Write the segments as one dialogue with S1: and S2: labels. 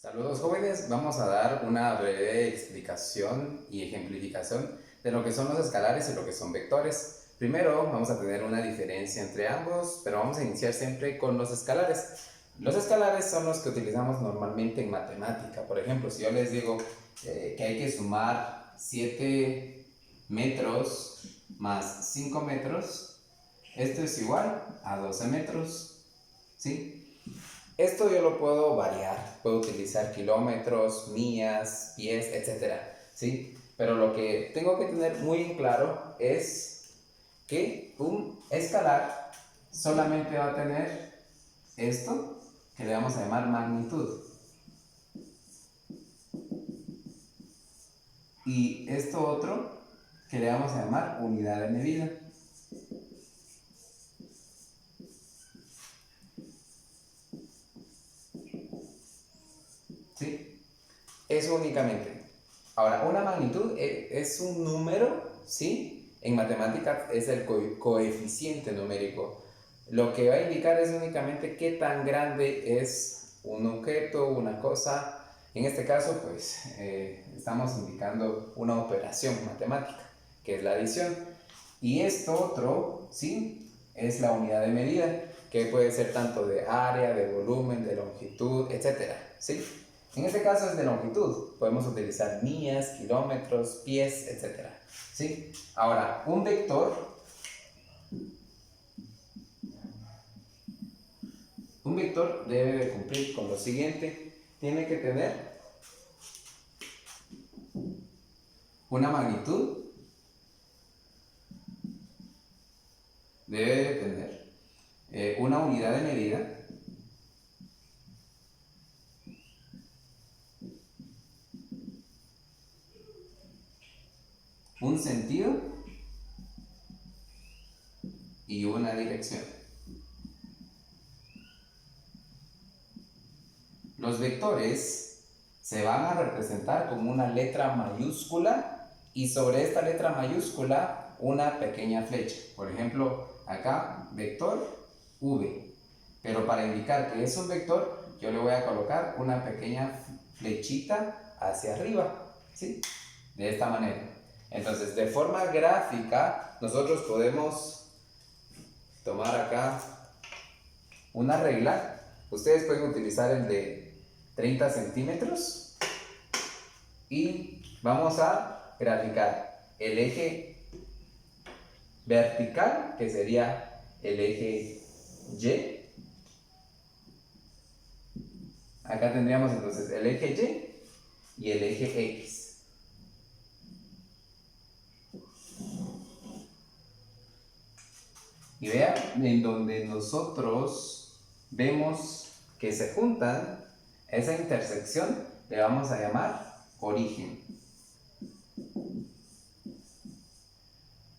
S1: Saludos jóvenes, vamos a dar una breve explicación y ejemplificación de lo que son los escalares y lo que son vectores. Primero vamos a tener una diferencia entre ambos, pero vamos a iniciar siempre con los escalares. Los escalares son los que utilizamos normalmente en matemática. Por ejemplo, si yo les digo que hay que sumar 7 metros más 5 metros, esto es igual a 12 metros, ¿sí? Esto yo lo puedo variar, puedo utilizar kilómetros, millas, pies, etcétera, ¿sí? Pero lo que tengo que tener muy en claro es que un escalar solamente va a tener esto que le vamos a llamar magnitud y esto otro que le vamos a llamar unidad de medida. ¿Sí? Eso únicamente. Ahora, una magnitud es un número, ¿sí? En matemáticas es el coeficiente numérico. Lo que va a indicar es únicamente qué tan grande es un objeto, una cosa. En este caso, pues, estamos indicando una operación matemática, que es la adición. Y esto otro, ¿sí? Es la unidad de medida, que puede ser tanto de área, de volumen, de longitud, etcétera, ¿sí? En este caso es de longitud, podemos utilizar millas, kilómetros, pies, etcétera, ¿sí? Ahora, un vector debe de cumplir con lo siguiente, tiene que tener una magnitud, debe de tener una unidad de medida, un sentido y una dirección. Los vectores se van a representar con una letra mayúscula y sobre esta letra mayúscula una pequeña flecha. Por ejemplo, acá vector V. Pero para indicar que es un vector, yo le voy a colocar una pequeña flechita hacia arriba, ¿sí? De esta manera. Entonces, de forma gráfica, nosotros podemos tomar acá una regla. Ustedes pueden utilizar el de 30 centímetros y vamos a graficar el eje vertical, que sería el eje Y. Acá tendríamos entonces el eje Y y el eje X. Y vean, en donde nosotros vemos que se juntan, esa intersección le vamos a llamar origen.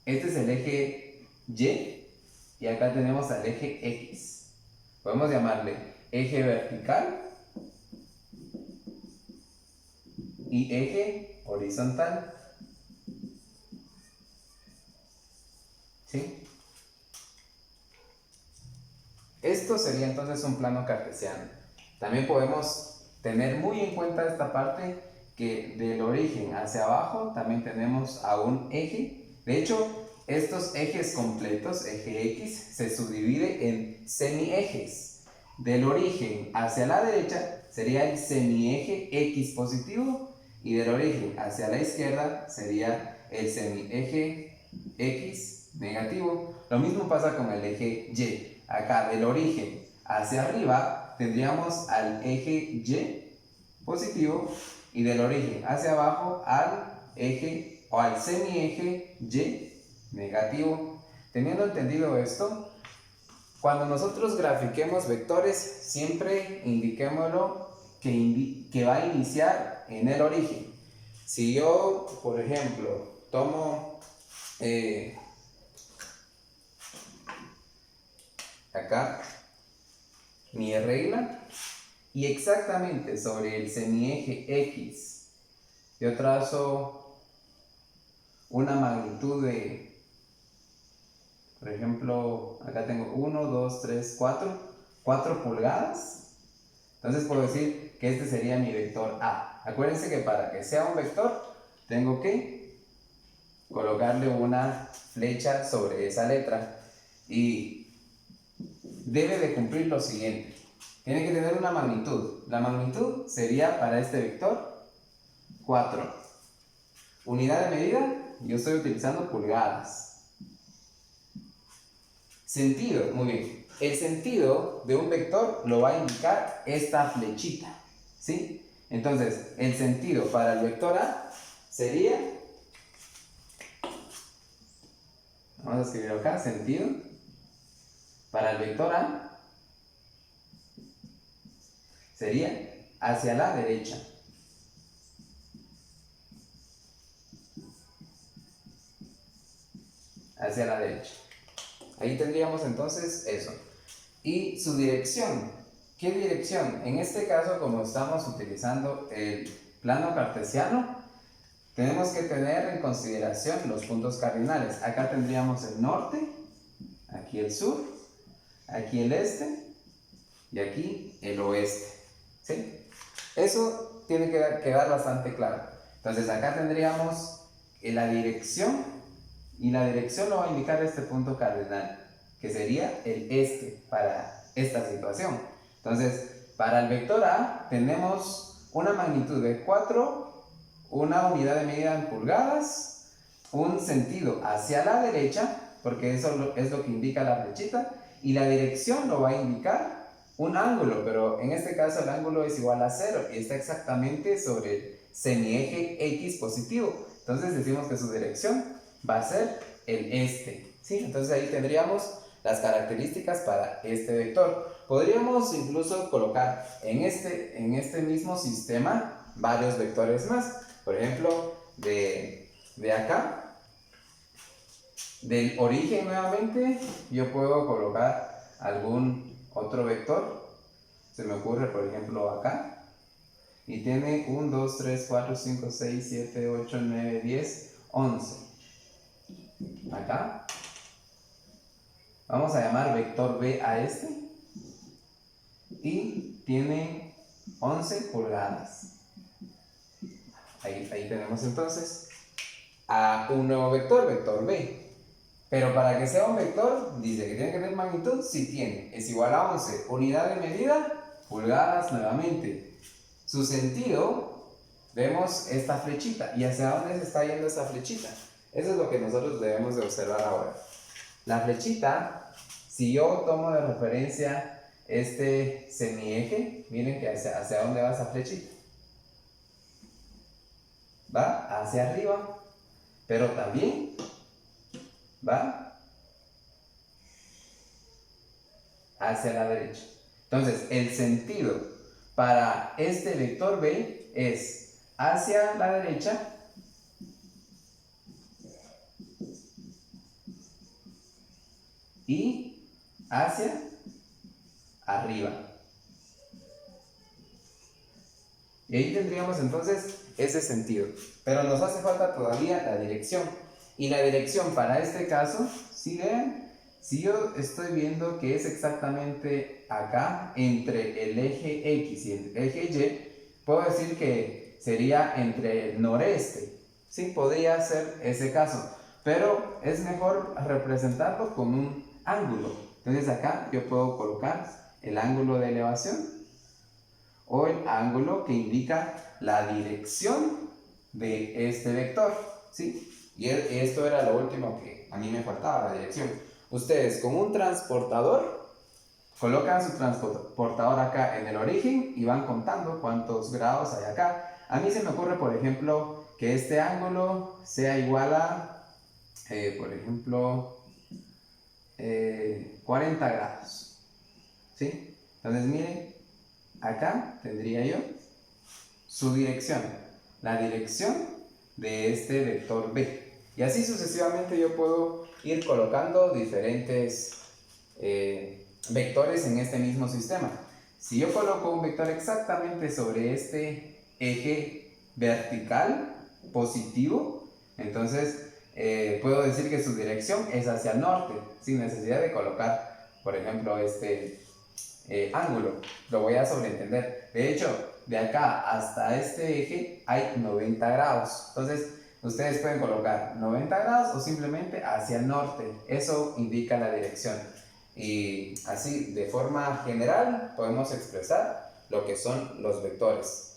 S1: Este es el eje Y acá tenemos al eje X. Podemos llamarle eje vertical y eje horizontal. ¿Sí? Esto sería entonces un plano cartesiano. También podemos tener muy en cuenta esta parte que del origen hacia abajo también tenemos a un eje. De hecho, estos ejes completos, eje X, se subdivide en semiejes. Del origen hacia la derecha sería el semieje X positivo y del origen hacia la izquierda sería el semieje X negativo. Lo mismo pasa con el eje Y. Acá del origen hacia arriba tendríamos al eje Y positivo y del origen hacia abajo al eje o al semieje Y negativo. Teniendo entendido esto, cuando nosotros grafiquemos vectores, siempre indiquémoslo que va a iniciar en el origen. Si yo, por ejemplo, tomo acá mi regla y exactamente sobre el semieje X yo trazo una magnitud de, por ejemplo, acá tengo 1, 2, 3, 4 pulgadas. Entonces puedo decir que este sería mi vector A. Acuérdense que para que sea un vector, tengo que colocarle una flecha sobre esa letra y debe de cumplir lo siguiente. Tiene que tener una magnitud. La magnitud sería para este vector 4. Unidad de medida, yo estoy utilizando pulgadas. Sentido, muy bien. El sentido de un vector lo va a indicar esta flechita, ¿sí? Entonces, el sentido para el vector A sería, vamos a escribir acá, sentido para el vector A sería hacia la derecha. Hacia la derecha. Ahí tendríamos entonces eso. Y su dirección. ¿Qué dirección? En este caso, como estamos utilizando el plano cartesiano, tenemos que tener en consideración los puntos cardinales. Acá tendríamos el norte, aquí el sur, aquí el este y aquí el oeste. ¿Sí? Eso tiene que quedar bastante claro. Entonces acá tendríamos la dirección, y la dirección lo va a indicar este punto cardinal, que sería el este para esta situación. Entonces, para el vector A tenemos una magnitud de 4, una unidad de medida en pulgadas, un sentido hacia la derecha, porque eso es lo que indica la flechita, y la dirección lo va a indicar un ángulo, pero en este caso el ángulo es igual a 0 y está exactamente sobre el semieje X positivo. Entonces decimos que su dirección va a ser el este, ¿sí? Entonces ahí tendríamos las características para este vector. Podríamos incluso colocar en este mismo sistema varios vectores más. Por ejemplo, de acá, del origen nuevamente, yo puedo colocar algún otro vector. Se me ocurre, por ejemplo, acá. Y tiene 1, 2, 3, 4, 5, 6, 7, 8, 9, 10, 11. Acá vamos a llamar vector B a este y tiene 11 pulgadas. Ahí tenemos entonces a un nuevo vector, vector B. Pero para que sea un vector, dice que tiene que tener magnitud, sí tiene, es igual a 11. Unidad de medida, pulgadas nuevamente. Su sentido, vemos esta flechita. ¿Y hacia dónde se está yendo esta flechita? Eso es lo que nosotros debemos de observar ahora. La flechita, si yo tomo de referencia este semieje, miren que hacia dónde va esa flechita. Va hacia arriba, pero también va hacia la derecha. Entonces, el sentido para este vector B es hacia la derecha y hacia arriba. Y ahí tendríamos entonces ese sentido. Pero nos hace falta todavía la dirección. Y la dirección para este caso, si ven, si yo estoy viendo que es exactamente acá, entre el eje X y el eje Y, puedo decir que sería entre el noreste. Sí, podría ser ese caso. Pero es mejor representarlo con un ángulo. Entonces acá yo puedo colocar el ángulo de elevación o el ángulo que indica la dirección de este vector, ¿sí? Y esto era lo último que a mí me faltaba, la dirección. Ustedes con un transportador colocan su transportador acá en el origen y van contando cuántos grados hay acá. A mí se me ocurre, por ejemplo, que este ángulo sea igual a, por ejemplo, 40 grados, ¿sí? Entonces miren, acá tendría yo su dirección, la dirección de este vector B. Y así sucesivamente yo puedo ir colocando diferentes vectores en este mismo sistema. Si yo coloco un vector exactamente sobre este eje vertical positivo, entonces puedo decir que su dirección es hacia el norte, sin necesidad de colocar, por ejemplo, este ángulo. Lo voy a sobreentender. De hecho, de acá hasta este eje hay 90 grados. Entonces, ustedes pueden colocar 90 grados o simplemente hacia el norte. Eso indica la dirección. Y así, de forma general, podemos expresar lo que son los vectores.